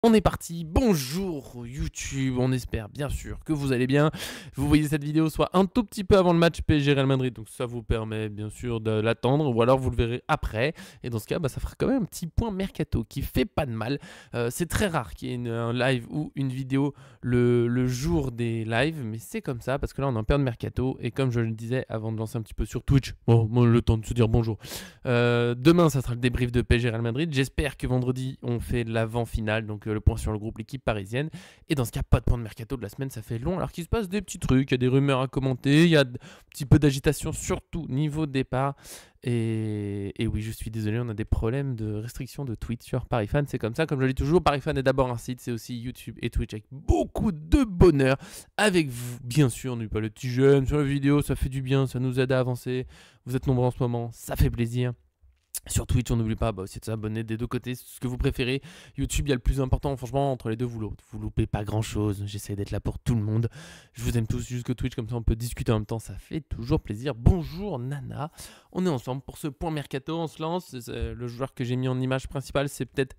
On est parti, bonjour YouTube, on espère bien sûr que vous allez bien. Vous voyez cette vidéo soit un tout petit peu avant le match PSG Real Madrid, donc ça vous permet bien sûr de l'attendre, ou alors vous le verrez après. Et dans ce cas, ça fera quand même un petit point mercato qui fait pas de mal. C'est très rare qu'il y ait un live ou une vidéo le jour des lives, mais c'est comme ça, parce que là on est en période mercato, et comme je le disais avant de lancer un petit peu sur Twitch, bon le temps de se dire bonjour. Demain ça sera le débrief de PSG Real Madrid, j'espère que vendredi on fait l'avant-finale, donc le point sur le groupe, l'équipe parisienne. Et dans ce cas, pas de point de mercato de la semaine, ça fait long. Alors qu'il se passe des petits trucs, il y a des rumeurs à commenter, il y a un petit peu d'agitation, surtout niveau départ. Et oui, je suis désolé, on a des problèmes de restriction de Twitch sur ParisFan. C'est comme ça, comme je le dis toujours, ParisFan est d'abord un site, c'est aussi YouTube et Twitch avec beaucoup de bonheur. Avec vous, bien sûr, n'oubliez pas le petit j'aime sur la vidéo, ça fait du bien, ça nous aide à avancer. Vous êtes nombreux en ce moment, ça fait plaisir. Sur Twitch, on n'oublie pas aussi de s'abonner des deux côtés, ce que vous préférez. YouTube, il y a le plus important, franchement, entre les deux, vous loupez pas grand chose. J'essaie d'être là pour tout le monde. Je vous aime tous, jusque Twitch, comme ça on peut discuter en même temps, ça fait toujours plaisir. Bonjour Nana, on est ensemble pour ce point mercato, on se lance. Le joueur que j'ai mis en image principale, c'est peut-être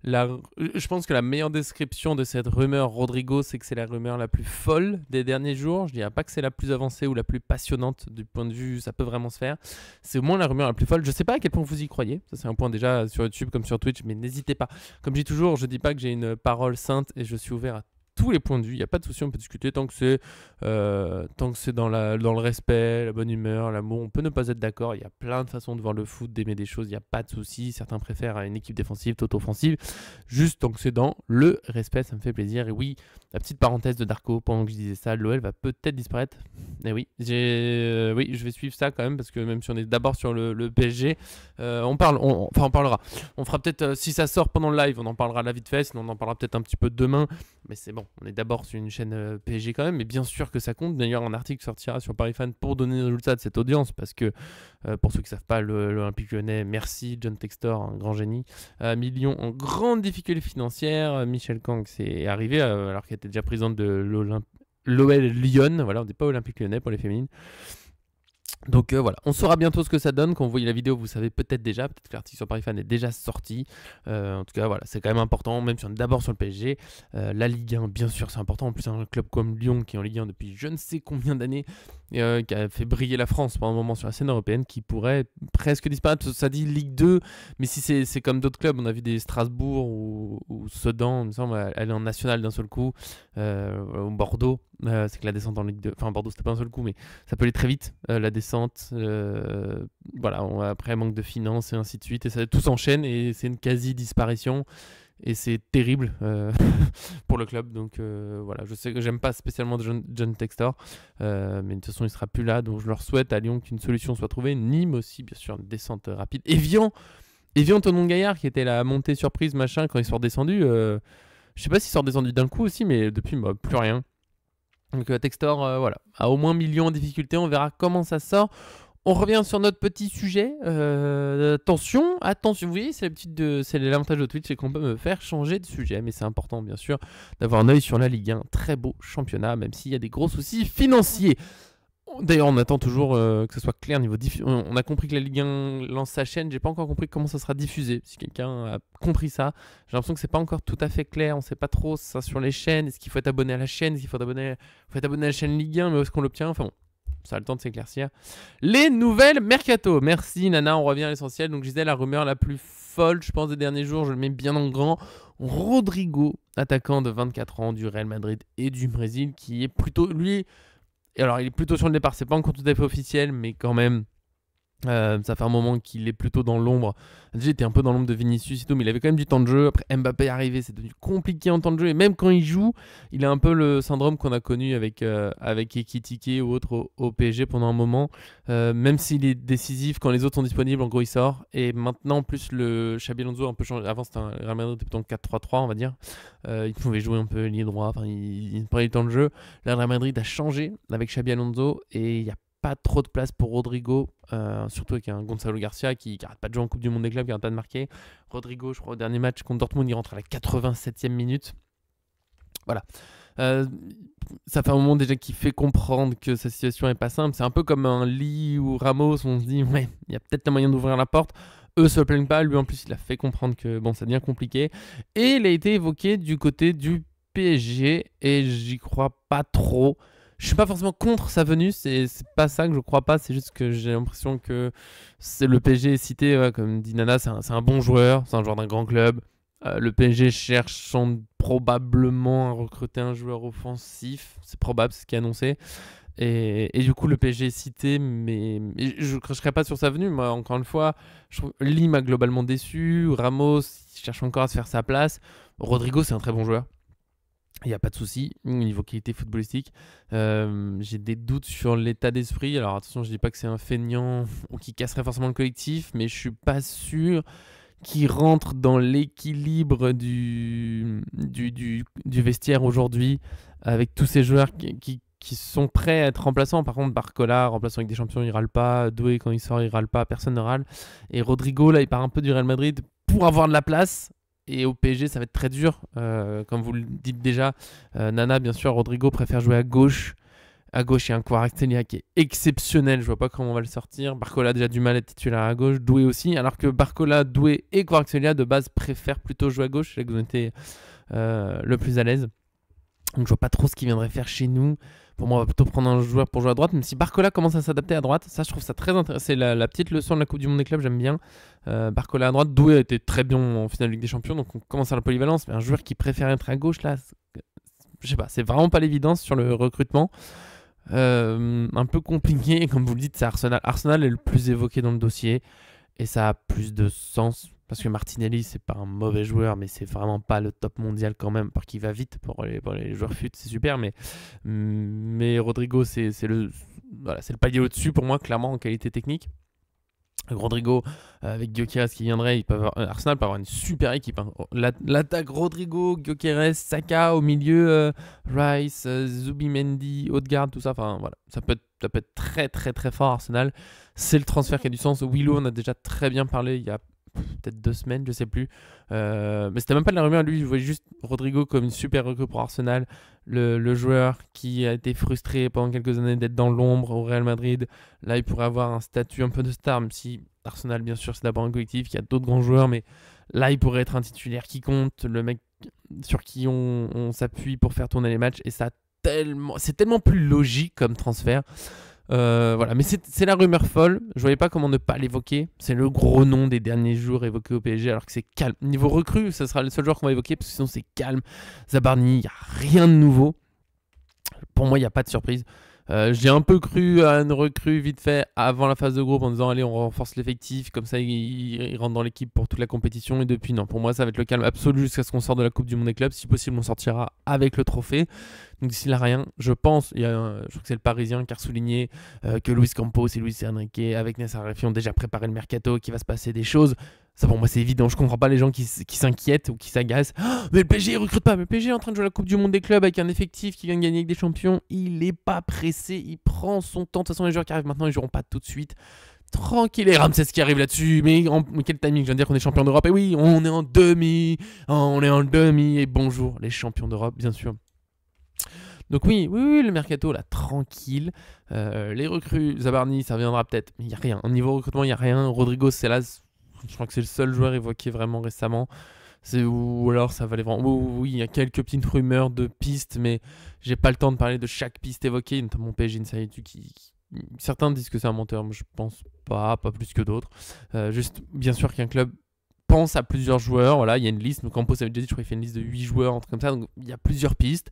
je pense que la meilleure description de cette rumeur Rodrigo, c'est que c'est la rumeur la plus folle des derniers jours. Je dirais pas que c'est la plus avancée ou la plus passionnante du point de vue, ça peut vraiment se faire. C'est au moins la rumeur la plus folle. Je sais pas à quel point vous y croyez. Ça, c'est un point déjà sur YouTube comme sur Twitch, mais n'hésitez pas. Comme je dis toujours, je dis pas que j'ai une parole sainte et je suis ouvert à tous les points de vue. Il n'y a pas de souci, on peut discuter tant que c'est dans le respect, la bonne humeur, l'amour. On peut ne pas être d'accord. Il y a plein de façons de voir le foot, d'aimer des choses. Il n'y a pas de souci. Certains préfèrent une équipe défensive, toute offensive. Juste tant que c'est dans le respect, ça me fait plaisir. Et oui, la petite parenthèse de Darko, pendant que je disais ça, l'OL va peut-être disparaître. Et oui, oui, je vais suivre ça quand même, parce que même si on est d'abord sur le PSG, on parlera. On fera peut-être, si ça sort pendant le live, on en parlera là vite fait, sinon on en parlera peut-être un petit peu demain. Mais c'est bon, on est d'abord sur une chaîne PSG quand même, mais bien sûr que ça compte. D'ailleurs, un article sortira sur ParisFan pour donner les résultats de cette audience, parce que pour ceux qui ne savent pas, l'Olympique Lyonnais, merci John Textor, un grand génie, mis Lyon en grande difficulté financière. Michel Kang c'est arrivé alors qu'il était déjà président de l'OL Lyon. Voilà, on n'est pas Olympique Lyonnais pour les féminines. Donc voilà, on saura bientôt ce que ça donne. Quand vous voyez la vidéo, vous savez peut-être déjà, peut-être que l'article sur ParisFan est déjà sorti. En tout cas, voilà, c'est quand même important, même si on est d'abord sur le PSG. La Ligue 1, bien sûr, c'est important. En plus, un club comme Lyon, qui est en Ligue 1 depuis je ne sais combien d'années, qui a fait briller la France pendant un moment sur la scène européenne, qui pourrait presque disparaître. Ça dit Ligue 2, mais si c'est comme d'autres clubs, on a vu des Strasbourg ou Sedan, il me semble, aller en national d'un seul coup, ou Bordeaux. C'est que la descente en Ligue 2, enfin Bordeaux c'était pas un seul coup, mais ça peut aller très vite, la descente, voilà, après manque de finances et ainsi de suite, et ça tout s'enchaîne et c'est une quasi disparition et c'est terrible pour le club. Donc voilà, je sais que j'aime pas spécialement John Textor, mais de toute façon il sera plus là, donc je leur souhaite à Lyon qu'une solution soit trouvée. Nîmes aussi, bien sûr, une descente rapide. Evian Tonon Gaillard qui était la montée surprise machin quand ils sont redescendus, je sais pas s'ils sont redescendus d'un coup aussi, mais depuis plus rien. Donc Textor, voilà, a au moins millions en difficulté, on verra comment ça sort. On revient sur notre petit sujet. Attention, vous voyez, c'est l'avantage de Twitch, c'est qu'on peut me faire changer de sujet, mais c'est important bien sûr d'avoir un œil sur la Ligue 1, très beau championnat, même s'il y a des gros soucis financiers. D'ailleurs, on attend toujours que ce soit clair niveau diffusion. On a compris que la Ligue 1 lance sa chaîne. J'ai pas encore compris comment ça sera diffusé. Si quelqu'un a compris ça, j'ai l'impression que c'est pas encore tout à fait clair. On sait pas trop ça sur les chaînes. Est-ce qu'il faut être abonné à la chaîne? Est-ce qu'il faut être abonné à la chaîne Ligue 1? Mais où est-ce qu'on l'obtient? Enfin bon, ça a le temps de s'éclaircir. Les nouvelles mercato. Merci Nana, on revient à l'essentiel. Donc je disais la rumeur la plus folle, je pense, des derniers jours. Je le mets bien en grand. Rodrigo, attaquant de 24 ans du Real Madrid et du Brésil, qui est plutôt lui. Et alors, il est plutôt sur le départ, c'est pas encore tout à fait officiel, mais quand même, ça fait un moment qu'il est plutôt dans l'ombre. Déjà, il était un peu dans l'ombre de Vinicius et tout, mais il avait quand même du temps de jeu. Après, Mbappé est arrivé, c'est devenu compliqué en temps de jeu. Et même quand il joue, il a un peu le syndrome qu'on a connu avec Ekitike ou autre au PSG pendant un moment. Même s'il est décisif, quand les autres sont disponibles, en gros, il sort. Et maintenant, en plus, le Xabi Alonso a un peu changé. Avant, c'était un Real Madrid plutôt en 4-3-3, on va dire. Il pouvait jouer un peu ligne droit, enfin, il prenait le temps de jeu. Là, le Real Madrid a changé avec Xabi Alonso et il y a pas trop de place pour Rodrigo, surtout avec un Gonzalo Garcia qui n'arrête pas de jouer en Coupe du Monde des clubs, qui n'arrête pas de marquer. Rodrigo, je crois, au dernier match contre Dortmund, il rentre à la 87e minute. Voilà. Ça fait un moment déjà qu'il fait comprendre que sa situation est pas simple. C'est un peu comme un Lee ou Ramos, on se dit, ouais, il y a peut-être un moyen d'ouvrir la porte. eux se plaignent pas, lui en plus il a fait comprendre que bon ça devient compliqué. Et il a été évoqué du côté du PSG et j'y crois pas trop. Je suis pas forcément contre sa venue, c'est pas ça que je crois pas, c'est juste que j'ai l'impression que le PSG est cité, ouais, comme dit Nana, c'est un bon joueur, c'est un joueur d'un grand club. Le PSG cherche probablement à recruter un joueur offensif, c'est probable, c'est ce qui est annoncé. Et du coup, le PSG est cité, mais je ne cracherai pas sur sa venue. Moi, encore une fois, je trouve Lim a globalement déçu. Ramos, il cherche encore à se faire sa place. Rodrigo, c'est un très bon joueur. Il n'y a pas de souci au niveau qualité footballistique. J'ai des doutes sur l'état d'esprit. Alors attention, je ne dis pas que c'est un feignant ou qui casserait forcément le collectif, mais je ne suis pas sûr qu'il rentre dans l'équilibre du vestiaire aujourd'hui avec tous ces joueurs qui sont prêts à être remplaçants. Par contre, Barcola, remplaçant avec des champions, il râle pas. Doué, quand il sort, il râle pas. Personne ne râle. Et Rodrigo, là, il part un peu du Real Madrid pour avoir de la place. Et au PSG, ça va être très dur. Comme vous le dites déjà, Nana, bien sûr, Rodrigo préfère jouer à gauche. À gauche, il y a un Kvaratskhelia qui est exceptionnel. Je vois pas comment on va le sortir. Barcola a déjà du mal à être titulaire à gauche. Doué aussi. Alors que Barcola, Doué et Kvaratskhelia, de base, préfèrent plutôt jouer à gauche. C'est là que vous étiez le plus à l'aise. Donc je vois pas trop ce qu'il viendrait faire chez nous. Pour moi, on va plutôt prendre un joueur pour jouer à droite. Même si Barcola commence à s'adapter à droite, ça je trouve ça très intéressant. C'est la petite leçon de la Coupe du Monde des clubs, j'aime bien. Barcola à droite, Doué a été très bien en finale de Ligue des Champions, donc on commence à la polyvalence. Mais un joueur qui préfère être à gauche, là, je sais pas, c'est vraiment pas l'évidence sur le recrutement. Un peu compliqué, comme vous le dites, c'est Arsenal. Arsenal est le plus évoqué dans le dossier et ça a plus de sens. Parce que Martinelli, c'est pas un mauvais joueur, mais c'est vraiment pas le top mondial quand même, parce qu'il va vite pour les joueurs fut, c'est super. Mais Rodrigo, c'est le palier au-dessus pour moi, clairement, en qualité technique. Rodrigo, avec Gyökeres qui viendrait, Arsenal peut avoir une super équipe. Hein. L'attaque Rodrigo, Gyökeres, Saka au milieu, Rice, Zubimendi, Odegaard, tout ça. Enfin voilà, ça peut être très très très fort Arsenal. C'est le transfert qui a du sens. Willow, on a déjà très bien parlé il y a peut-être 2 semaines, je sais plus. Mais c'était même pas de la rumeur, lui, je voyais juste Rodrigo comme une super recrue pour Arsenal. Le joueur qui a été frustré pendant quelques années d'être dans l'ombre au Real Madrid. Là, il pourrait avoir un statut un peu de star, même si Arsenal, bien sûr, c'est d'abord un collectif, il y a d'autres grands joueurs, mais là, il pourrait être un titulaire qui compte, le mec sur qui on s'appuie pour faire tourner les matchs, et c'est tellement plus logique comme transfert. Voilà, mais c'est la rumeur folle. Je voyais pas comment ne pas l'évoquer. C'est le gros nom des derniers jours évoqué au PSG, alors que c'est calme. Niveau recrue, ce sera le seul joueur qu'on va évoquer, parce que sinon c'est calme. Zabarni, il n'y a rien de nouveau. Pour moi, il n'y a pas de surprise. J'ai un peu cru à une recrue vite fait avant la phase de groupe en disant allez, on renforce l'effectif, comme ça il rentre dans l'équipe pour toute la compétition. Et depuis, non, pour moi, ça va être le calme absolu jusqu'à ce qu'on sorte de la Coupe du Monde des clubs. Si possible, on sortira avec le trophée. Donc d'ici là, rien. Je pense, je crois que c'est le Parisien qui a souligné que Luis Campos et Luis Enrique avec Nasser Al-Khelaifi ont déjà préparé le mercato, qu'il va se passer des choses. Ça, pour moi, c'est évident. Je comprends pas les gens qui s'inquiètent ou qui s'agacent. Oh, mais le PSG, il recrute pas. Mais le PSG est en train de jouer la Coupe du Monde des clubs avec un effectif qui vient de gagner avec des champions. Il est pas pressé. Il prend son temps. De toute façon, les joueurs qui arrivent maintenant, ils joueront pas tout de suite. Tranquille. Et Ramsès qui arrive là-dessus. Mais quel timing. Je viens de dire qu'on est champion d'Europe. Et oui, on est en demi. On est en demi. Et bonjour, les champions d'Europe, bien sûr. Donc oui, le mercato, là, tranquille. Les recrues, Zabarni, ça reviendra peut-être. Mais il n'y a rien. Au niveau recrutement, il n'y a rien. Rodrigo, c'est là. Je crois que c'est le seul joueur évoqué vraiment récemment. Ou alors ça valait vraiment. Oui, il y a quelques petites rumeurs de pistes, mais j'ai pas le temps de parler de chaque piste évoquée, notamment PSG Insight certains disent que c'est un menteur, mais je pense pas plus que d'autres. Juste, bien sûr qu'un club pense à plusieurs joueurs. Voilà, il y a une liste. Donc Campos avait déjà dit, je crois qu'il fait une liste de 8 joueurs, un truc comme ça. Donc il y a plusieurs pistes.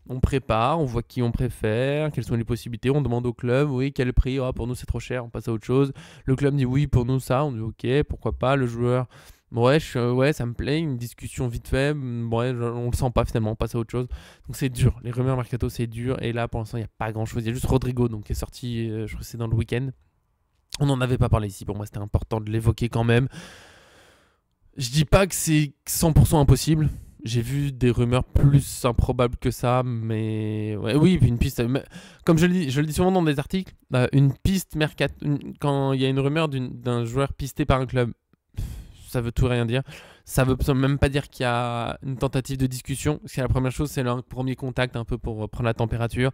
On prépare, on voit qui on préfère, quelles sont les possibilités, on demande au club, oui, quel prix, pour nous c'est trop cher, on passe à autre chose. Le club dit oui, pour nous ça, on dit ok, pourquoi pas. Le joueur, ouais, ça me plaît, une discussion vite fait, ouais, on le sent pas finalement, on passe à autre chose. Donc c'est dur, les rumeurs mercato c'est dur, et là pour l'instant il n'y a pas grand chose, il y a juste Rodrigo donc, qui est sorti, je crois que c'est dans le week-end. On n'en avait pas parlé ici, pour moi c'était important de l'évoquer quand même. Je dis pas que c'est 100% impossible. J'ai vu des rumeurs plus improbables que ça, mais ouais, oui, une piste. Comme je le dis souvent dans des articles, une piste mercato, quand il y a une rumeur d'un joueur pisté par un club, ça veut tout et rien dire. Ça veut même pas dire qu'il y a une tentative de discussion. Parce que la première chose, c'est le premier contact un peu pour prendre la température.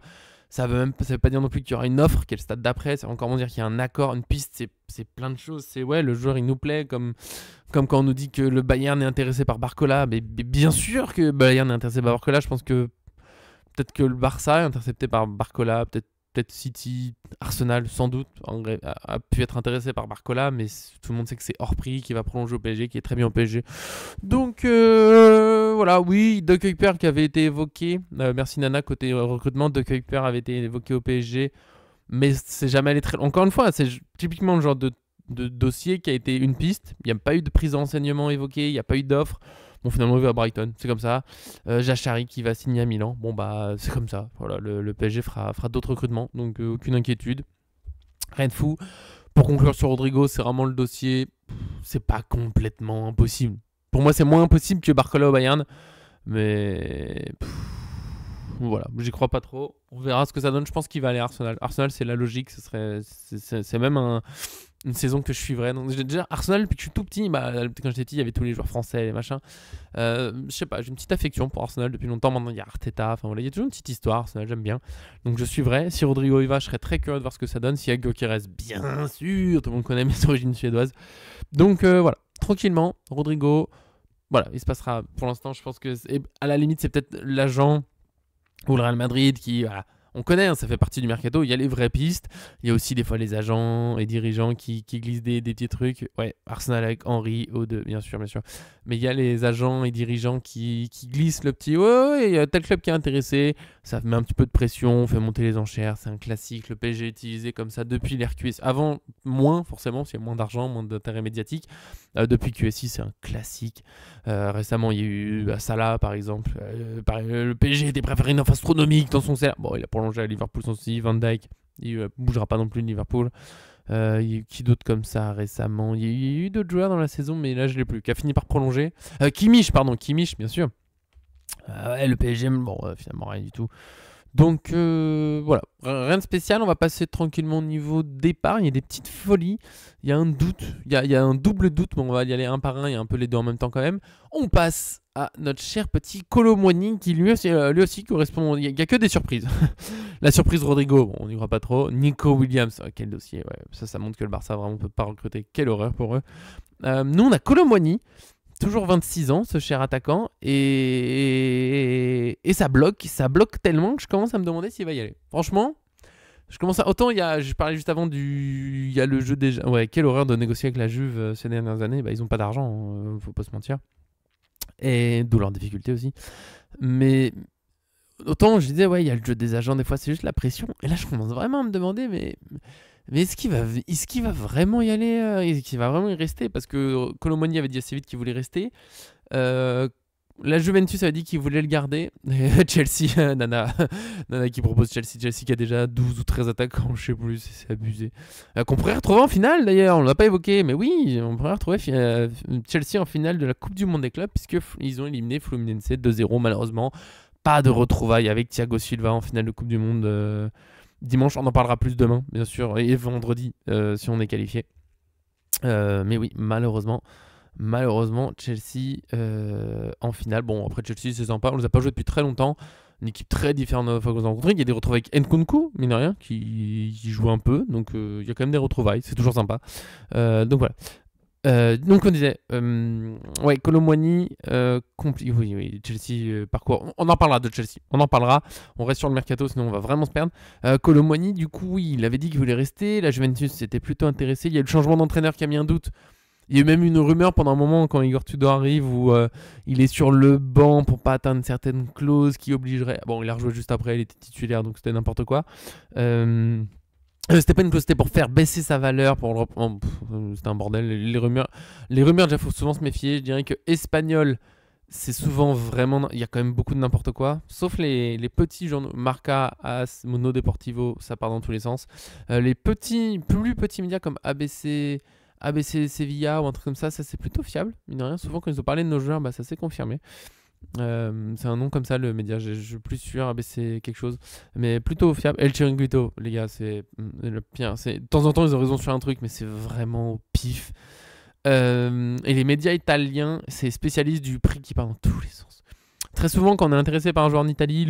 Ça veut pas dire non plus qu'il y aura une offre, qui est le stade d'après. Ça veut encore dire qu'il y a un accord, une piste. C'est plein de choses. C'est ouais, le joueur il nous plaît, comme quand on nous dit que le Bayern est intéressé par Barcola. Mais bien sûr que Bayern est intéressé par Barcola. Je pense que peut-être que le Barça est intercepté par Barcola, peut-être City, Arsenal, sans doute, a pu être intéressé par Barcola, mais tout le monde sait que c'est hors prix, qui va prolonger au PSG, qui est très bien au PSG. Donc voilà, oui, De Kuyper qui avait été évoqué, merci Nana, côté recrutement, De Kuyper avait été évoqué au PSG, mais c'est jamais allé très loin. Encore une fois, c'est typiquement le genre de dossier qui a été une piste, il n'y a pas eu de prise de renseignement évoquée, il n'y a pas eu d'offre. Bon, finalement, il va à Brighton, c'est comme ça. Jachari qui va signer à Milan. Bon, bah, c'est comme ça. Voilà, le PSG fera d'autres recrutements, donc aucune inquiétude. Rien de fou. Pour conclure sur Rodrigo, c'est vraiment le dossier. C'est pas complètement impossible. Pour moi, c'est moins impossible que Barcola au Bayern. Mais voilà, j'y crois pas trop. On verra ce que ça donne. Je pense qu'il va aller à Arsenal. Arsenal, c'est la logique. C'est même une saison que je suivrais. Donc, déjà, Arsenal, depuis que je suis tout petit, quand j'étais petit, il y avait tous les joueurs français, les machins. Je sais pas, j'ai une petite affection pour Arsenal depuis longtemps. Maintenant, il y a Arteta. Enfin voilà, il y a toujours une petite histoire. Arsenal, j'aime bien. Donc, je suivrai. Si Rodrigo y va, je serais très curieux de voir ce que ça donne. Si Aggo qui reste, bien sûr, tout le monde connaît mes origines suédoises. Donc, voilà, tranquillement, Rodrigo. Voilà, il se passera. Pour l'instant, je pense que, à la limite, c'est peut-être l'agent ou le Real Madrid qui, voilà, on connaît, hein, ça fait partie du mercato, il y a les vraies pistes, il y a aussi des fois les agents et dirigeants qui glissent des petits trucs. Ouais, Arsenal avec Henry, O2, bien sûr, mais il y a les agents et dirigeants qui glissent le petit, ouais, il y a tel club qui est intéressé, ça met un petit peu de pression, fait monter les enchères, c'est un classique, le PSG est utilisé comme ça depuis l'ère QSI, avant moins forcément, parce qu'il y a moins d'argent, moins d'intérêt médiatique, depuis QSI c'est un classique. Récemment il y a eu Salah par exemple, le PSG était préféré une offre astronomique dans son salaire, bon il a prolongé à Liverpool son aussi, Van Dijk il bougera pas non plus de Liverpool. Il y a eu qui d'autre comme ça récemment, il y a eu d'autres joueurs dans la saison mais là je l'ai plus, qui a fini par prolonger. Kimmich bien sûr. Ouais, le PSG, bon finalement rien du tout. Donc voilà, rien de spécial, on va passer tranquillement au niveau départ, il y a des petites folies, il y a un doute, il y a un double doute, mais on va y aller un par un et un peu les deux en même temps quand même. On passe à notre cher petit Kolo Muani qui lui aussi correspond, il n'y a que des surprises. La surprise Rodrigo, bon, on n'y croit pas trop. Nico Williams, quel dossier, ouais. Ça montre que le Barça vraiment peut pas recruter, quelle horreur pour eux. Nous on a Kolo Muani. Toujours 26 ans, ce cher attaquant, et ça bloque tellement que je commence à me demander s'il va y aller. Franchement, je commence à... Autant, je parlais juste avant il y a le jeu déjà... Ouais, quelle horreur de négocier avec la Juve ces dernières années. Bah, ils ont pas d'argent, faut pas se mentir. Et d'où leur difficulté aussi. Mais autant, je disais, ouais, il y a le jeu des agents, des fois, c'est juste la pression. Et là, je commence vraiment à me demander, mais est-ce qu'il va vraiment y aller, est-ce qu'il va vraiment y rester? Parce que Kolo Muani avait dit assez vite qu'il voulait rester. La Juventus avait dit qu'il voulait le garder. Chelsea, Nana qui propose Chelsea qui a déjà 12 ou 13 attaquants, je sais plus, c'est abusé. Qu'on pourrait retrouver en finale d'ailleurs, on l'a pas évoqué, mais oui, on pourrait retrouver Chelsea en finale de la Coupe du Monde des clubs, puisqu'ils ont éliminé Fluminense 2-0 malheureusement. Pas de retrouvailles avec Thiago Silva en finale de Coupe du Monde. Dimanche, on en parlera plus demain, bien sûr, et vendredi, si on est qualifié. Mais oui, malheureusement, Chelsea en finale. Bon, après Chelsea, c'est sympa, on les a pas joués depuis très longtemps. Une équipe très différente de la fois qu'on les a rencontrés. Il y a des retrouvailles avec Nkunku, mine de rien, qui joue un peu. Donc, il y a quand même des retrouvailles, c'est toujours sympa. Donc voilà. Donc on disait, ouais, Kolo Muani, oui, Chelsea, parcours, on en parlera de Chelsea, on reste sur le mercato sinon on va vraiment se perdre. Kolo Muani, du coup, oui, il avait dit qu'il voulait rester, la Juventus s'était plutôt intéressée, il y a eu le changement d'entraîneur qui a mis un doute, il y a eu même une rumeur pendant un moment quand Igor Tudor arrive où il est sur le banc pour pas atteindre certaines clauses qui obligeraient, bon il a rejoué juste après, il était titulaire donc c'était n'importe quoi. C'était pas une clause, c'était pour faire baisser sa valeur, c'était un bordel. Les rumeurs, déjà, faut souvent se méfier. Je dirais que Espagnol, c'est souvent vraiment... Il y a quand même beaucoup de n'importe quoi. Sauf les petits journaux, Marca, AS, Mundo Deportivo, ça part dans tous les sens. Les plus petits médias comme ABC Sevilla ou un truc comme ça c'est plutôt fiable. Mine de rien, souvent quand ils ont parlé de nos joueurs, ça s'est confirmé. C'est un nom comme ça le média, je suis plus sûr, ABC quelque chose, mais plutôt fiable. El Chiringuito, les gars, c'est le pire. De temps en temps ils ont raison sur un truc, mais c'est vraiment au pif. Et les médias italiens, c'est spécialiste du prix qui part dans tous les sens. Très souvent, quand on est intéressé par un joueur en Italie,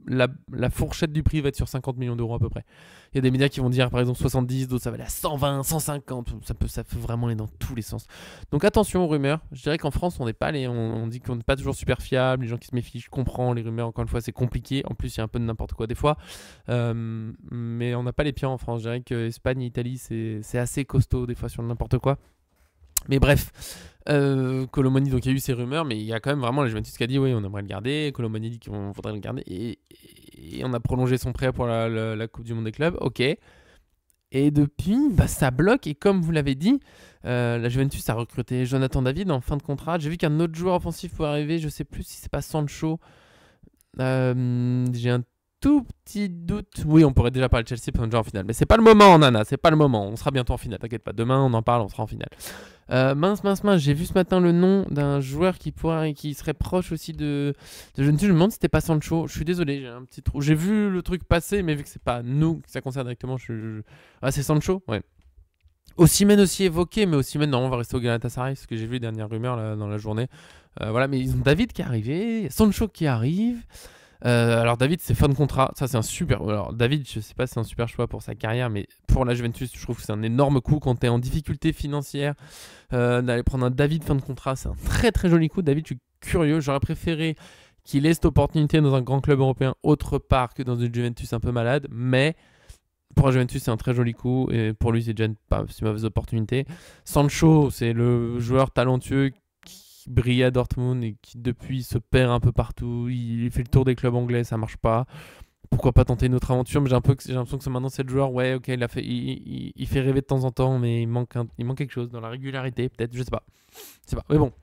la fourchette du prix va être sur 50 millions d'euros à peu près. Il y a des médias qui vont dire par exemple 70, d'autres ça va aller à 120, 150, ça peut vraiment aller dans tous les sens. Donc attention aux rumeurs. Je dirais qu'en France, on n'est pas on dit qu'on n'est pas toujours super fiable. Les gens qui se méfient, je comprends. Les rumeurs, encore une fois, c'est compliqué. En plus, il y a un peu de n'importe quoi des fois. Mais on n'a pas les pieds en France. Je dirais que Espagne et Italie, c'est assez costaud des fois sur n'importe quoi. Mais bref, Colomani, donc il y a eu ces rumeurs, mais il y a quand même vraiment la Juventus qui a dit oui, on aimerait le garder. Colomani dit qu'on voudrait le garder. Et on a prolongé son prêt pour la Coupe du Monde des clubs. Ok. Et depuis, ça bloque. Et comme vous l'avez dit, la Juventus a recruté Jonathan David en fin de contrat. J'ai vu qu'un autre joueur offensif pourrait arriver. Je sais plus si c'est pas Sancho. J'ai un tout petit doute. Oui, on pourrait déjà parler de Chelsea pour un joueur en finale. Mais c'est pas le moment, Nana. C'est pas le moment. On sera bientôt en finale. T'inquiète pas. Demain, on en parle. On sera en finale. Mince. J'ai vu ce matin le nom d'un joueur qui serait proche aussi de Juventus. Je me demande si c'était pas Sancho. Je suis désolé, j'ai un petit trou. J'ai vu le truc passer, mais vu que c'est pas nous que ça concerne directement, Ah, c'est Sancho. Ouais. Osimhen aussi évoqué, mais Osimhen, non, on va rester au Galatasaray, ce que j'ai vu les dernières rumeurs là, dans la journée. Voilà, mais ils ont David qui est arrivé, Sancho qui arrive. Alors David, c'est fin de contrat, ça c'est un super. Alors David, je sais pas si c'est un super choix pour sa carrière, mais pour la Juventus, je trouve que c'est un énorme coup quand t'es en difficulté financière. D'aller prendre un David fin de contrat, c'est un très très joli coup. David, je suis curieux, j'aurais préféré qu'il ait cette opportunité dans un grand club européen autre part que dans une Juventus un peu malade, mais pour la Juventus, c'est un très joli coup et pour lui, c'est déjà pas une mauvaise opportunité. Sancho, c'est le joueur talentueux qui brille à Dortmund et qui depuis se perd un peu partout. Il fait le tour des clubs anglais, ça marche pas. Pourquoi pas tenter une autre aventure, mais j'ai l'impression que maintenant c'est le joueur, ouais, ok, il fait rêver de temps en temps, mais il manque quelque chose dans la régularité, peut-être, je sais pas. Mais bon,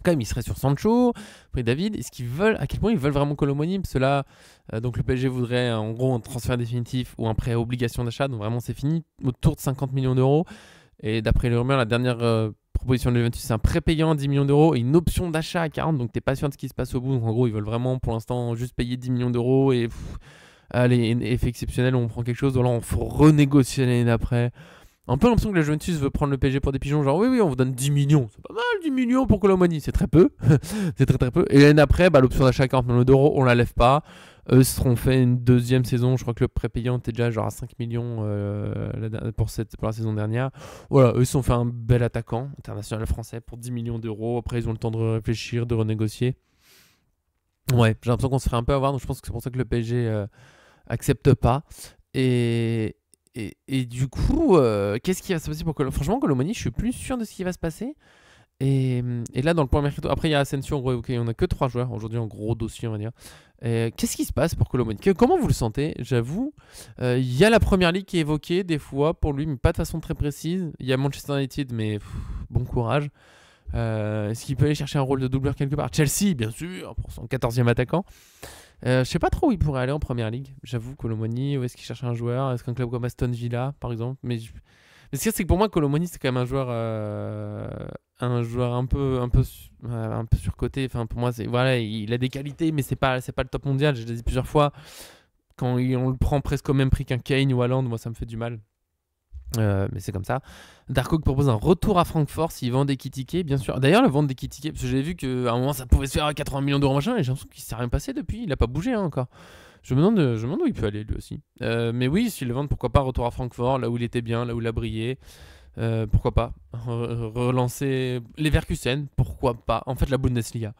quand même, il serait sur Sancho, après David. À quel point ils veulent vraiment Colomoni? Parce que là, donc le PSG voudrait en gros un transfert définitif ou un prêt à obligation d'achat, donc vraiment c'est fini, autour de 50 millions d'euros. Et d'après les rumeurs, la dernière proposition de Juventus, c'est un prêt payant à 10 millions d'euros et une option d'achat à 40, donc t'es pas sûr de ce qui se passe au bout. Donc en gros, ils veulent vraiment pour l'instant juste payer 10 millions d'euros et allez, effet exceptionnel, on prend quelque chose, donc là on faut renégocier l'année d'après. Un peu l'impression que la Juventus veut prendre le PSG pour des pigeons, genre oui, on vous donne 10 millions, c'est pas mal 10 millions pour Colomani, c'est très peu, c'est très très peu. Et l'année d'après, l'option d'achat à 40 millions d'euros, on la lève pas. Eux seront fait une deuxième saison, je crois que le prêt payant était déjà genre à 5 millions pour la saison dernière. Voilà, eux se sont fait un bel attaquant international français pour 10 millions d'euros, après ils ont le temps de réfléchir, de renégocier. Ouais, j'ai l'impression qu'on se ferait un peu avoir, donc je pense que c'est pour ça que le PSG accepte pas. Et du coup, qu'est-ce qui va se passer pour Colomani? Franchement, Colomani, je suis plus sûr de ce qui va se passer. Et là, dans le point mercato, après il y a Asensio, en gros, ok, on a que 3 joueurs aujourd'hui en gros dossier, on va dire. Qu'est-ce qui se passe pour Colomani? Comment vous le sentez? J'avoue, il y a la première ligue qui est évoquée des fois pour lui, mais pas de façon très précise. Il y a Manchester United, mais bon courage. Est-ce qu'il peut aller chercher un rôle de doubleur quelque part? Chelsea, bien sûr, pour son 14e attaquant. Je sais pas trop où il pourrait aller en première ligue. J'avoue, Colomani, où est-ce qu'il cherche un joueur? Est-ce qu'un club comme Aston Villa, par exemple? Mais ce qu'il y a, c'est que pour moi, Colomani, c'est quand même un joueur un peu surcoté. Enfin, pour moi, voilà, il a des qualités, mais c'est pas le top mondial. J'ai dit plusieurs fois, quand on le prend presque au même prix qu'un Kane ou Haaland, moi, ça me fait du mal. Mais c'est comme ça. Darko propose un retour à Francfort s'il vend des tickets, bien sûr. D'ailleurs, la vente des tickets, parce que j'avais vu qu'à un moment ça pouvait se faire à 80 millions d'euros machin, et j'ai l'impression qu'il s'est rien passé depuis. Il a pas bougé encore. Je me demande où il peut aller lui aussi. Mais oui, s'il le vend, pourquoi pas retour à Francfort, là où il était bien, là où il a brillé. Pourquoi pas relancer Leverkusen, pourquoi pas. En fait, la Bundesliga,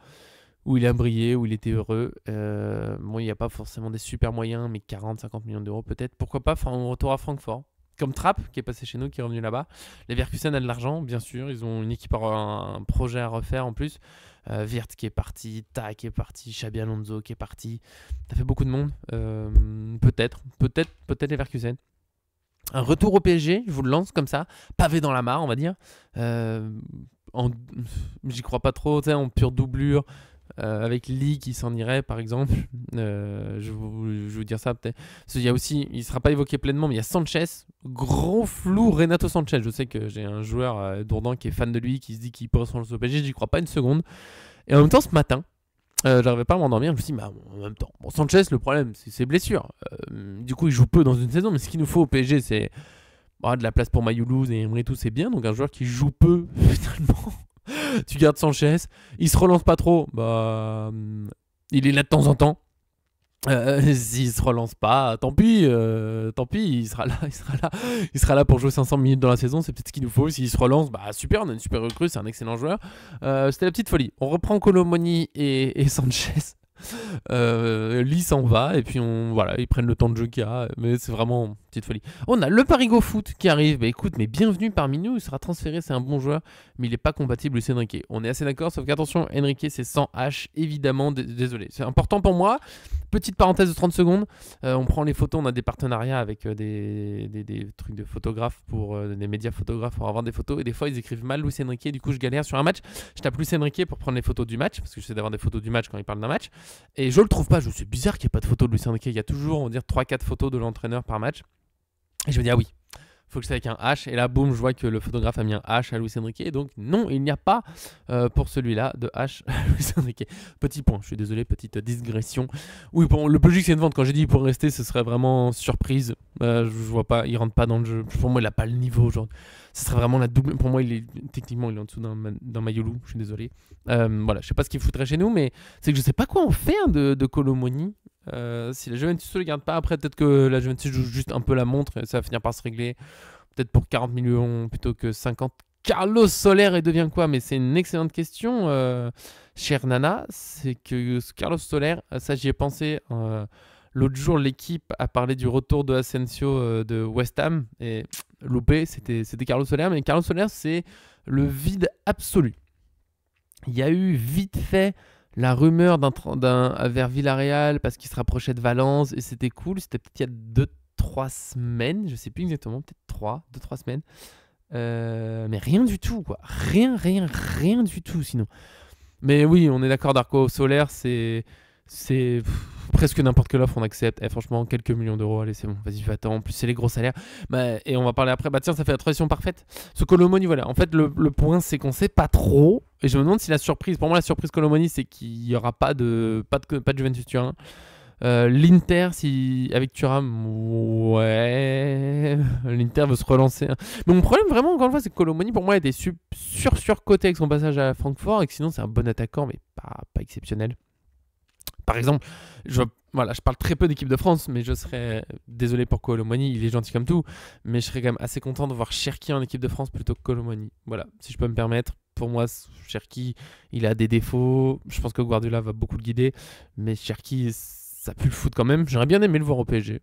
où il a brillé, où il était heureux. Bon, il n'y a pas forcément des super moyens, mais 40-50 millions d'euros peut-être. Pourquoi pas faire un retour à Francfort? Comme Trapp, qui est passé chez nous, qui est revenu là-bas. Les Leverkusen a de l'argent, bien sûr. Ils ont une équipe, un projet à refaire en plus. Wirtz qui est parti, Ta qui est parti, Xabi Alonso qui est parti. Ça fait beaucoup de monde. Peut-être Leverkusen. Un retour au PSG, je vous le lance comme ça. Pavé dans la mare, on va dire. J'y crois pas trop, en pure doublure. Avec Lee qui s'en irait par exemple, je vais vous dire ça peut-être. Il y a aussi, il ne sera pas évoqué pleinement, mais il y a Sanchez, gros flou Renato Sanchez. Je sais que j'ai un joueur Dourdan qui est fan de lui, qui se dit qu'il pourrait se rendre au PSG, j'y crois pas une seconde. Et en même temps, ce matin, j'arrivais pas à m'endormir, je me suis dit, en même temps, Sanchez, le problème c'est ses blessures. Du coup, il joue peu dans une saison, mais ce qu'il nous faut au PSG, c'est de la place pour Mayoulou et Emery, tout c'est bien. Donc un joueur qui joue peu, finalement. Tu gardes Sanchez, il se relance pas trop, il est là de temps en temps. S'il se relance pas, tant pis, il sera là, il sera là pour jouer 500 minutes dans la saison, c'est peut-être ce qu'il nous faut. S'il se relance, super, on a une super recrue, c'est un excellent joueur. C'était la petite folie. On reprend Kolo Muani et Sanchez. Lee s'en va et puis voilà, ils prennent le temps de jeu qu'il y a, mais c'est vraiment une petite folie. On a le Parigo Foot qui arrive. Écoute, mais bienvenue parmi nous, il sera transféré, c'est un bon joueur, mais il n'est pas compatible Luis Enrique. On est assez d'accord, sauf qu'attention, Enrique c'est sans H, évidemment, désolé. C'est important pour moi. Petite parenthèse de 30 secondes, on prend les photos, on a des partenariats avec des trucs de photographes, des médias photographes pour avoir des photos, et des fois ils écrivent mal Luis Enrique, du coup je galère sur un match, je tape Luis Enrique pour prendre les photos du match, parce que j'essaie d'avoir des photos du match quand ils parlent d'un match, et je le trouve pas, c'est bizarre qu'il n'y ait pas de photos de Luis Enrique, il y a toujours, on va dire, 3-4 photos de l'entraîneur par match, et je me dis ah oui, faut que c'est avec un H, et là boum, je vois que le photographe a mis un H à Luis Enrique, et donc non, il n'y a pas pour celui-là de H à Luis Enrique. Petit point, je suis désolé, petite digression. Oui, bon, le logique c'est une vente, quand j'ai dit pour rester, ce serait vraiment surprise, je vois pas, il rentre pas dans le jeu, pour moi il a pas le niveau aujourd'hui. Ce serait vraiment la double, pour moi techniquement il est en dessous d'un Mayoulou, je suis désolé. Voilà, je sais pas ce qu'il foutrait chez nous, mais c'est que je sais pas quoi en faire de Kolo Muani. Si la Juventus ne le garde pas, après peut-être que la Juventus joue juste un peu la montre et ça va finir par se régler. Peut-être pour 40 millions plutôt que 50. Carlos Soler, il devient quoi? Mais c'est une excellente question, cher Nana. C'est que Carlos Soler, ça j'y ai pensé. L'autre jour, l'équipe a parlé du retour de Asensio de West Ham. Et loupé, c'était Carlos Soler. Mais Carlos Soler, c'est le vide absolu. Il y a eu vite fait la rumeur vers Villarreal parce qu'il se rapprochait de Valence. Et c'était cool. C'était peut-être il y a 2-3 semaines. Je ne sais plus exactement. Peut-être 2-3 semaines. Mais rien du tout, quoi. Rien du tout, sinon. Mais oui, on est d'accord, Darko. Soler, c'est presque n'importe quelle offre on accepte. Franchement, quelques millions d'euros, allez, c'est bon, vas-y, va-t'en. En plus, c'est les gros salaires. Et on va parler après. Tiens, ça fait la transition parfaite. Ce Kolo Muani, voilà. En fait, le point, c'est qu'on sait pas trop. Et je me demande si la surprise, pour moi, la surprise Kolo Muani, c'est qu'il y aura pas de Juventus Turin. L'Inter, avec Thuram, ouais, l'Inter veut se relancer. Mais mon problème vraiment, encore une fois, c'est que Kolo Muani, pour moi, était surcoté avec son passage à Francfort et que sinon, c'est un bon attaquant, mais pas exceptionnel. Par exemple, je parle très peu d'équipe de France, mais je serais désolé pour Kolo Muani, il est gentil comme tout, mais je serais quand même assez content de voir Cherki en équipe de France plutôt que Kolo Muani. Voilà, si je peux me permettre. Pour moi, Cherki, il a des défauts. Je pense que Guardiola va beaucoup le guider, mais Cherki, ça pue le foot quand même. J'aurais bien aimé le voir au PSG.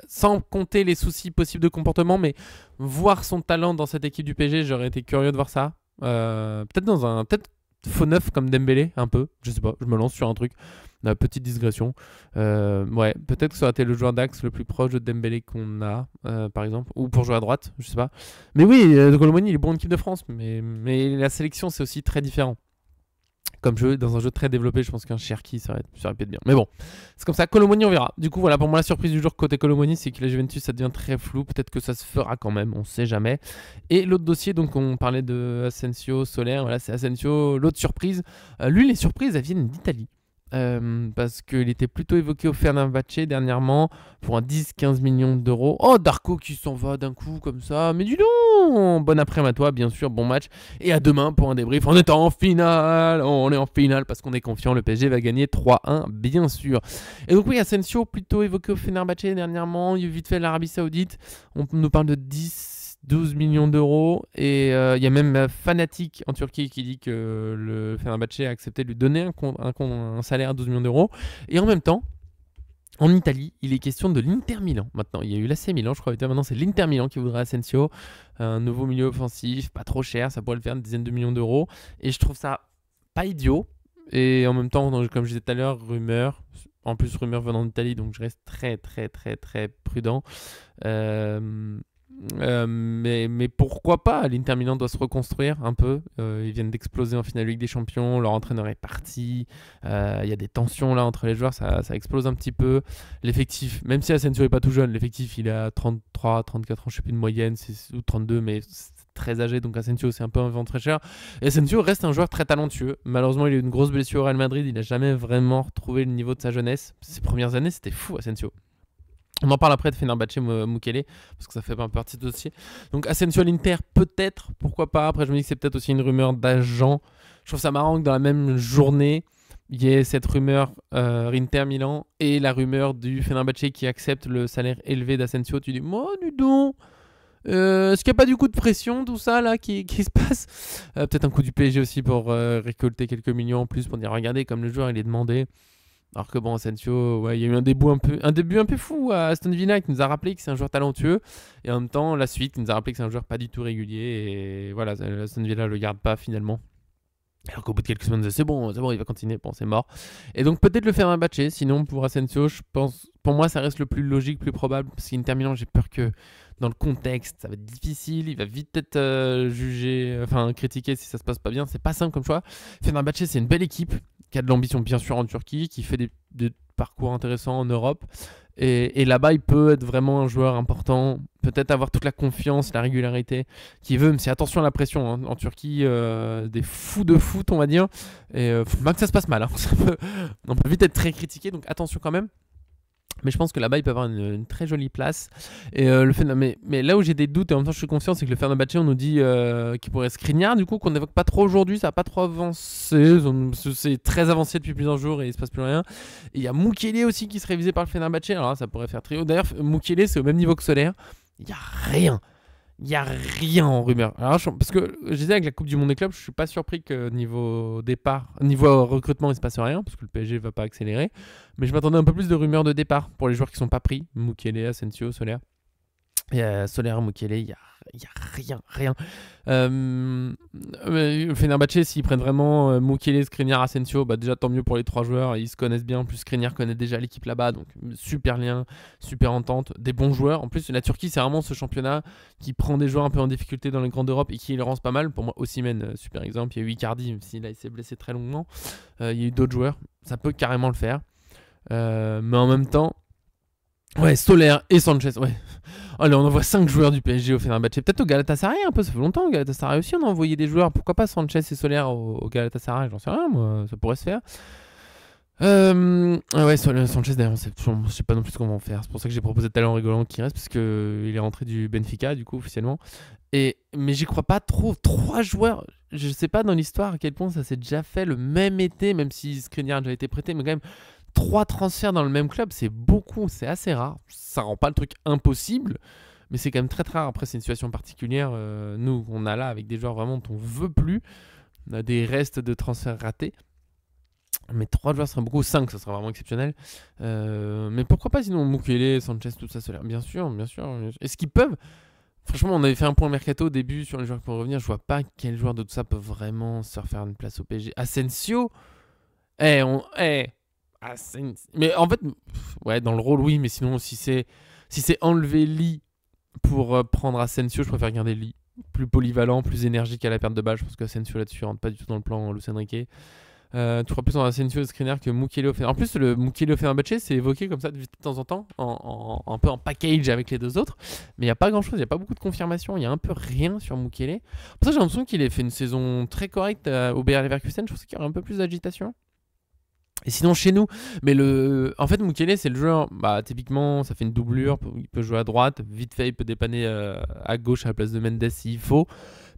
Sans compter les soucis possibles de comportement, mais voir son talent dans cette équipe du PSG, j'aurais été curieux de voir ça. Peut-être faux neuf comme Dembélé, un peu. Je sais pas, je me lance sur un truc. Petite digression. Peut-être que ça aurait été le joueur d'axe le plus proche de Dembélé qu'on a, par exemple. Ou pour jouer à droite, je sais pas. Mais oui, Kolo Muani, il est bon en équipe de France. Mais la sélection, c'est aussi très différent. Comme jeu, dans un jeu très développé, je pense qu'un Cherki, ça aurait pu être bien. Mais bon, c'est comme ça. Kolo Muani, on verra. Du coup, voilà, pour moi, la surprise du jour côté Kolo Muani, c'est que la Juventus, ça devient très flou. Peut-être que ça se fera quand même, on sait jamais. Et l'autre dossier, donc on parlait de Asensio, Soler, voilà, c'est Asensio. L'autre surprise, lui, les surprises, elles viennent d'Italie. Parce qu'il était plutôt évoqué au Fenerbahçe dernièrement pour un 10-15 millions d'euros. Oh, Darko qui s'en va d'un coup comme ça. Mais dis donc, bon après-midi à toi, bien sûr, bon match. Et à demain pour un débrief. On est en finale. On est en finale parce qu'on est confiant. Le PSG va gagner 3-1, bien sûr. Et donc oui, Asensio plutôt évoqué au Fenerbahçe dernièrement. Il a vite fait l'Arabie Saoudite. On nous parle de 12 millions d'euros et il y a même Fanatic en Turquie qui dit que le Fenerbahçe a accepté de lui donner un salaire à 12 millions d'euros et en même temps en Italie il est question de l'Inter Milan maintenant. Il y a eu l'AC Milan je crois, maintenant c'est l'Inter Milan qui voudrait Asensio, un nouveau milieu offensif, pas trop cher, ça pourrait le faire une dizaine de millions d'euros et je trouve ça pas idiot et en même temps comme je disais tout à l'heure, rumeur venant d'Italie donc je reste très prudent. Mais pourquoi pas? L'Inter Milan doit se reconstruire un peu. Ils viennent d'exploser en finale de Ligue des Champions. Leur entraîneur est parti. Il y a des tensions là entre les joueurs. Ça explose un petit peu. L'effectif, même si Asensio n'est pas tout jeune, l'effectif il est à 33, 34 ans, je sais plus de moyenne, ou 32, mais c'est très âgé. Donc Asensio c'est un peu un vent très cher. Et Asensio reste un joueur très talentueux. Malheureusement, il a eu une grosse blessure au Real Madrid. Il n'a jamais vraiment retrouvé le niveau de sa jeunesse. Ses premières années, c'était fou, Asensio. On en parle après de Fenerbahçe Mukele, parce que ça fait un peu partie du dossier. Donc Asensio à l'Inter, peut-être, pourquoi pas. Après, je me dis que c'est peut-être aussi une rumeur d'agent. Je trouve ça marrant que dans la même journée, il y ait cette rumeur Inter Milan et la rumeur du Fenerbahçe qui accepte le salaire élevé d'Asensio. Tu dis, moi, du don. Est-ce qu'il n'y a pas du coup de pression, tout ça là qui se passe? Peut-être un coup du PSG aussi pour récolter quelques millions en plus pour dire regardez comme le joueur il est demandé. Alors que bon, Asensio, ouais, il y a eu un début un peu fou à Aston Villa qui nous a rappelé que c'est un joueur talentueux. Et en même temps, la suite qui nous a rappelé que c'est un joueur pas du tout régulier. Et voilà, Aston Villa le garde pas finalement. Alors qu'au bout de quelques semaines, c'est bon, il va continuer, bon, c'est mort. Et donc peut-être le faire un batché, sinon pour Asensio, je pense, pour moi, ça reste le plus logique, plus probable, parce qu'Inter Milan, j'ai peur que dans le contexte, ça va être difficile, il va vite être jugé, enfin critiqué si ça se passe pas bien, c'est pas simple comme choix. Fenerbahçe, c'est une belle équipe, qui a de l'ambition bien sûr en Turquie, qui fait des parcours intéressants en Europe, et là-bas, il peut être vraiment un joueur important, peut-être avoir toute la confiance, la régularité qu'il veut, mais c'est attention à la pression. Hein. En Turquie, des fous de foot, on va dire. Et faut pas que ça se passe mal. Hein. On peut vite être très critiqué, donc attention quand même. Mais je pense que là-bas, il peut avoir une très jolie place. Et mais là où j'ai des doutes, et en même temps je suis confiant, c'est que le Fenerbahçe, on nous dit qu'il pourrait Skriniar, du coup, qu'on n'évoque pas trop aujourd'hui, ça n'a pas trop avancé. C'est très avancé depuis plusieurs jours et il ne se passe plus rien. Et il y a Mukele aussi qui serait visé par le Fenerbahçe, alors là, ça pourrait faire trio. D'ailleurs, Mukele, c'est au même niveau que Solaire. Il n'y a rien. Il n'y a rien en rumeur. Alors, parce que je disais avec la Coupe du Monde des clubs, je suis pas surpris que niveau départ, niveau recrutement, il se passe rien, parce que le PSG va pas accélérer. Mais je m'attendais un peu plus de rumeurs de départ pour les joueurs qui sont pas pris. Mukele, Asensio, Soler. Et Soler, Mukele, il y a rien. Fenerbahçe, s'ils prennent vraiment Mukele, Skriniar, Asensio, bah déjà tant mieux pour les trois joueurs, ils se connaissent bien. En plus, Skriniar connaît déjà l'équipe là-bas, donc super lien, super entente, des bons joueurs. En plus, la Turquie, c'est vraiment ce championnat qui prend des joueurs un peu en difficulté dans les grandes Europes et qui les rance pas mal. Pour moi, Osimhen, super exemple. Il y a eu Icardi, même s'il s'est blessé très longuement. Il y a eu d'autres joueurs, ça peut carrément le faire. Mais en même temps, ouais, Soler et Sanchez, ouais. Allez, on envoie 5 joueurs du PSG au Fenerbahçe. Peut-être au Galatasaray un peu, ça fait longtemps au Galatasaray aussi, on a envoyé des joueurs. Pourquoi pas Sanchez et Soler au Galatasaray? J'en sais rien, moi, ça pourrait se faire. Ouais, Sanchez d'ailleurs, je sais pas non plus ce qu'on va en faire. C'est pour ça que j'ai proposé tout à l'heure en rigolant qu'il reste, parce qu'il est rentré du Benfica, du coup, officiellement. Mais j'y crois pas trop. 3 joueurs, je sais pas dans l'histoire à quel point ça s'est déjà fait le même été, même si Skriniar a déjà été prêté, mais quand même. 3 transferts dans le même club, c'est beaucoup, c'est assez rare. Ça rend pas le truc impossible, mais c'est quand même très très rare. Après, c'est une situation particulière. Nous, on a là avec des joueurs vraiment dont on veut plus. On a des restes de transferts ratés. Mais 3 joueurs serait beaucoup, 5 ça serait vraiment exceptionnel. Mais pourquoi pas sinon Mukele, Sanchez, tout ça, bien sûr. Est-ce qu'ils peuvent? Franchement, on avait fait un point mercato au début sur les joueurs qui peuvent revenir. Je vois pas quel joueur de tout ça peut vraiment se refaire une place au PSG. Asensio, mais en fait, ouais, dans le rôle, oui, mais sinon, si c'est enlever Lee pour prendre Asensio, je préfère garder Lee. Plus polyvalent, plus énergique à la perte de balle. Je pense qu'Asensio là-dessus rentre pas du tout dans le plan Luis Enrique. Tu crois plus en Asensio et Skriniar que Mukele au Fenerbahçe. En plus, le Mukele au Fenerbahçe, c'est évoqué comme ça de temps en temps, un peu en package avec les deux autres. Mais il n'y a pas grand-chose, il n'y a pas beaucoup de confirmation. Il y a un peu rien sur Mukele. Pour ça, j'ai l'impression qu'il ait fait une saison très correcte au Bayer Leverkusen. Je pense qu'il y aurait un peu plus d'agitation. Et sinon chez nous, mais en fait Mukele c'est le joueur, bah typiquement ça fait une doublure, il peut jouer à droite, vite fait il peut dépanner à gauche à la place de Mendes s'il faut,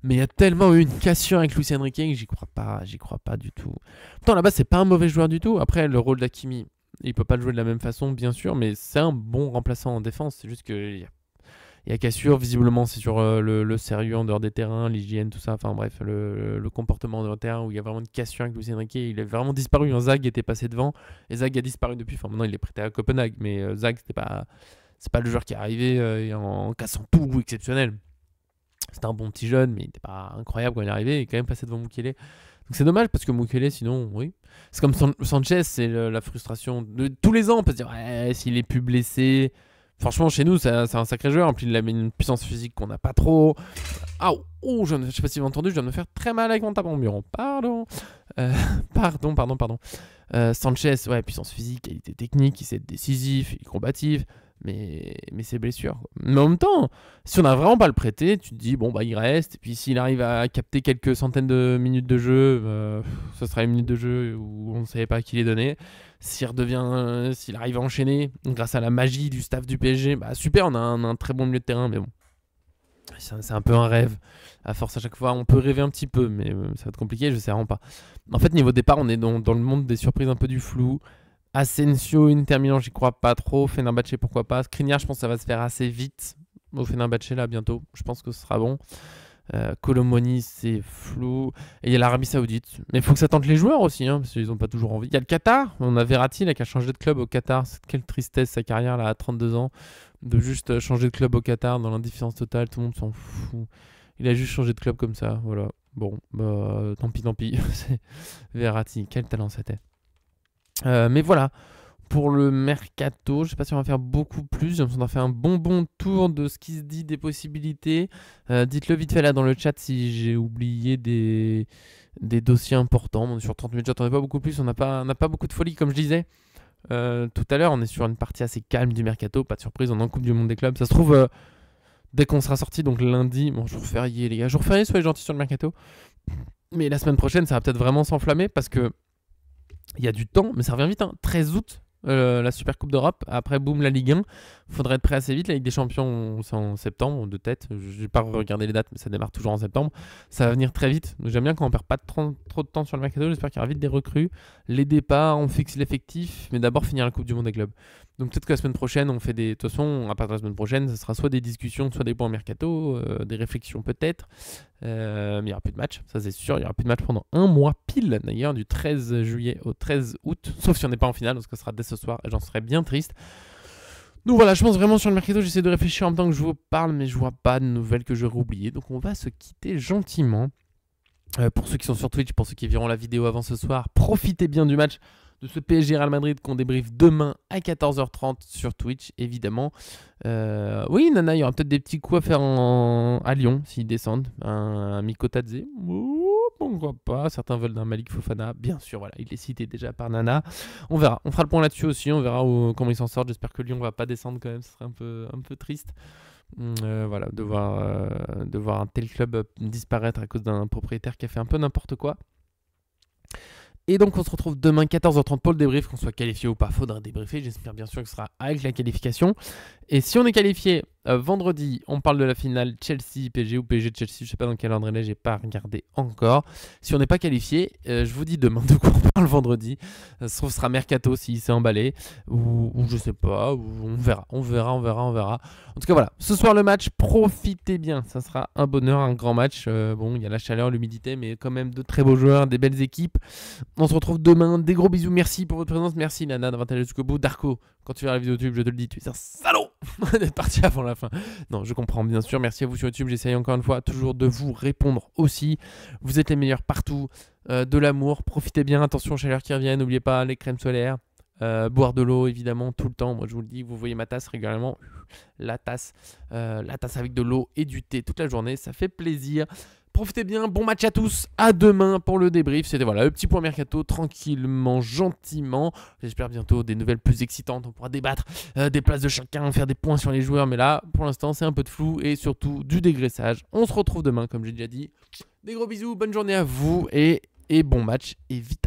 mais il y a tellement eu une cassure avec Luis Enrique que j'y crois pas du tout. Pourtant là-bas c'est pas un mauvais joueur du tout, après le rôle d'Hakimi, il peut pas le jouer de la même façon bien sûr, mais c'est un bon remplaçant en défense, c'est juste que il y a cassure, visiblement c'est sur le sérieux en dehors des terrains, l'hygiène, tout ça, enfin bref, le comportement en dehors des terrains où il y a vraiment une cassure avec Luis Enrique, il a vraiment disparu, un Zag était passé devant, et Zag a disparu depuis, enfin maintenant il est prêté à Copenhague, mais Zag c'est pas le joueur qui est arrivé en cassant tout exceptionnel. C'était un bon petit jeune, mais il n'était pas incroyable quand il est arrivé, il est quand même passé devant Mukele. Donc c'est dommage parce que Mukele, sinon, oui. C'est comme Sanchez, c'est la frustration de tous les ans, on peut se dire, ouais, s'il est plus blessé. Franchement, chez nous, c'est un sacré joueur. En plus, il a une puissance physique qu'on n'a pas trop. Ah, je sais pas si vous avez entendu, je viens de me faire très mal avec mon tapon au mur. Pardon. Pardon. Sanchez, ouais, puissance physique, qualité technique, il sait être décisif, il est combatif. mais c'est blessure. Mais en même temps, si on n'a vraiment pas le prêté, tu te dis, bon, bah il reste. Et puis s'il arrive à capter quelques centaines de minutes de jeu, ce sera une minute de jeu où on ne savait pas qui les donner. S'il arrive à enchaîner grâce à la magie du staff du PSG, bah super, on a un très bon milieu de terrain, mais bon. C'est un peu un rêve. À force, à chaque fois, on peut rêver un petit peu, mais ça va être compliqué, je sais vraiment pas. En fait, niveau départ, on est dans le monde des surprises, un peu du flou. Asensio, Inter Milan, j'y crois pas trop. Fenerbahçe, pourquoi pas. Skriniar, je pense que ça va se faire assez vite au Fenerbahçe, là, bientôt. Je pense que ce sera bon. Colomoni, c'est flou. Et il y a l'Arabie Saoudite. Mais il faut que ça tente les joueurs aussi, hein, parce qu'ils n'ont pas toujours envie. Il y a le Qatar. On a Verratti là, qui a changé de club au Qatar. Quelle tristesse sa carrière là, à 32 ans. De juste changer de club au Qatar dans l'indifférence totale. Tout le monde s'en fout. Il a juste changé de club comme ça. Voilà. Bon, bah, tant pis. C'est Verratti. Quel talent c'était. Mais voilà, pour le mercato, je sais pas si on va faire beaucoup plus. J'ai l'impression d'en faire un bon tour de ce qui se dit, des possibilités. Dites-le vite fait là dans le chat si j'ai oublié des dossiers importants. Bon, sur 30 minutes, j'attendais pas beaucoup plus. On n'a pas beaucoup de folie, comme je disais. Tout à l'heure, on est sur une partie assez calme du mercato. Pas de surprise, on est en Coupe du Monde des clubs. Ça se trouve, dès qu'on sera sorti, donc lundi, bon, jour férié, les gars. Jour férié, soyez gentils sur le mercato. Mais la semaine prochaine, ça va peut-être vraiment s'enflammer parce que il y a du temps, mais ça revient vite. 13 août, la Super Coupe d'Europe. Après, boum, la Ligue 1. Faudrait être prêt assez vite. La Ligue des Champions, c'est en septembre, de tête. Je n'ai pas regardé les dates, mais ça démarre toujours en septembre. Ça va venir très vite. J'aime bien quand on perd pas trop de temps sur le mercato. J'espère qu'il y aura vite des recrues. Les départs, on fixe l'effectif. Mais d'abord, finir la Coupe du Monde des clubs. Donc peut-être que la semaine prochaine, on fait des... De toute façon, à partir de la semaine prochaine, ce sera soit des discussions, soit des points mercato, des réflexions peut-être. Mais il n'y aura plus de match, ça c'est sûr. Il n'y aura plus de match pendant un mois pile, d'ailleurs, du 13 juillet au 13 août. Sauf si on n'est pas en finale, parce que ce sera dès ce soir, et j'en serais bien triste. Donc voilà, je pense vraiment sur le mercato, j'essaie de réfléchir en même temps que je vous parle, mais je vois pas de nouvelles que j'aurais oubliées. Donc on va se quitter gentiment. Pour ceux qui sont sur Twitch, pour ceux qui verront la vidéo avant ce soir, profitez bien du match de ce PSG Real Madrid qu'on débriefe demain à 14h30 sur Twitch, évidemment. Oui, Nana, il y aura peut-être des petits coups à faire à Lyon s'ils descendent. Un Mikotadze, pourquoi pas. Certains veulent d'un Malik Fofana, bien sûr, voilà, il est cité déjà par Nana. On verra, on fera le point là-dessus aussi, on verra comment ils s'en sortent. J'espère que Lyon va pas descendre quand même, ce serait un peu triste. Voilà, de voir un tel club disparaître à cause d'un propriétaire qui a fait un peu n'importe quoi. Et donc on se retrouve demain 14h30 pour le débrief, qu'on soit qualifié ou pas, faudra débriefer, j'espère bien sûr que ce sera avec la qualification. Et si on est qualifié, vendredi, on parle de la finale Chelsea-PSG ou PSG-Chelsea, je sais pas dans quel ordre elle est, j'ai pas regardé encore. Si on n'est pas qualifié, je vous dis demain de quoi on parle vendredi. Ça se trouve ce sera Mercato s'il s'est emballé, ou je sais pas, ou on verra. En tout cas voilà, ce soir le match, profitez bien, ça sera un bonheur, un grand match. Bon, il y a la chaleur, l'humidité, mais quand même de très beaux joueurs, des belles équipes. On se retrouve demain, des gros bisous, merci pour votre présence, merci Nana d'avoir été allé jusqu'au bout. Darko, quand tu verras la vidéo YouTube, je te le dis, tu es un salaud d'être parti avant la fin. Non, je comprends bien sûr, merci à vous sur YouTube, j'essaye encore une fois toujours de vous répondre aussi. Vous êtes les meilleurs partout, de l'amour, profitez bien, attention aux chaleurs qui reviennent, n'oubliez pas les crèmes solaires. Boire de l'eau évidemment tout le temps, moi je vous le dis, vous voyez ma tasse régulièrement, la tasse avec de l'eau et du thé toute la journée, ça fait plaisir. Profitez bien, bon match à tous, à demain pour le débrief. C'était voilà le petit point mercato, tranquillement, gentiment. J'espère bientôt des nouvelles plus excitantes, on pourra débattre des places de chacun, faire des points sur les joueurs, mais là pour l'instant c'est un peu de flou et surtout du dégraissage. On se retrouve demain comme j'ai déjà dit. Des gros bisous, bonne journée à vous et bon match et vite.